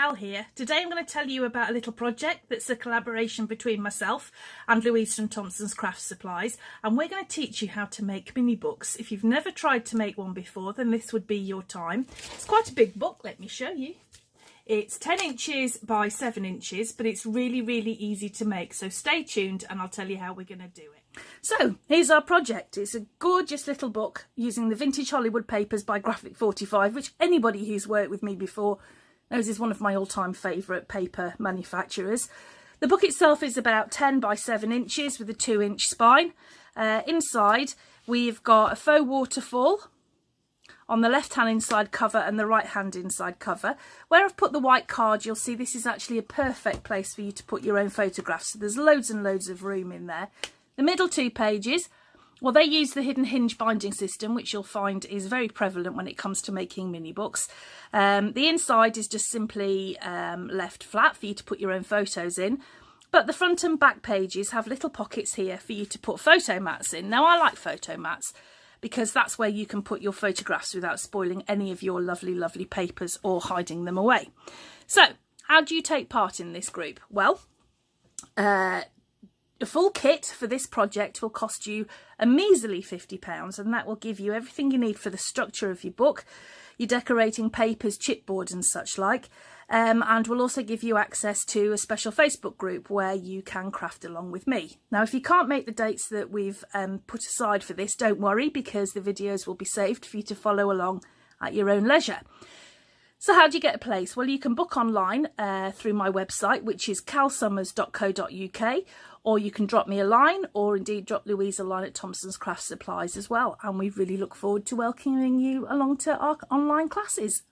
Cal here. Today I'm going to tell you about a little project that's a collaboration between myself and Louise from Thompson's Craft Supplies, and we're going to teach you how to make mini books. If you've never tried to make one before, then this would be your time. It's quite a big book, let me show you. It's 10 inches by 7 inches, but it's really easy to make, so stay tuned and I'll tell you how we're going to do it. So here's our project. It's a gorgeous little book using the vintage Hollywood papers by Graphic 45, which anybody who's worked with me before knows is one of my all-time favourite paper manufacturers. The book itself is about 10 by 7 inches with a 2-inch spine. Inside we've got a faux waterfall on the left hand inside cover and the right hand inside cover. Where I've put the white card, you'll see this is actually a perfect place for you to put your own photographs, so there's loads and loads of room in there. The middle 2 pages, well, they use the hidden hinge binding system, which you'll find is very prevalent when it comes to making mini books. The inside is just simply left flat for you to put your own photos in, but the front and back pages have little pockets here for you to put photo mats in. Now, I like photo mats because that's where you can put your photographs without spoiling any of your lovely papers or hiding them away. So, how do you take part in this group? Well, a full kit for this project will cost you a measly £50, and that will give you everything you need for the structure of your book, your decorating papers, chipboard and such like, and will also give you access to a special Facebook group where you can craft along with me. Now, if you can't make the dates that we've put aside for this, don't worry, because the videos will be saved for you to follow along at your own leisure. So how do you get a place? Well, you can book online through my website, which is calsummers.co.uk, or you can drop me a line, or indeed drop Louise a line at Thompson's Craft Supplies as well. And we really look forward to welcoming you along to our online classes.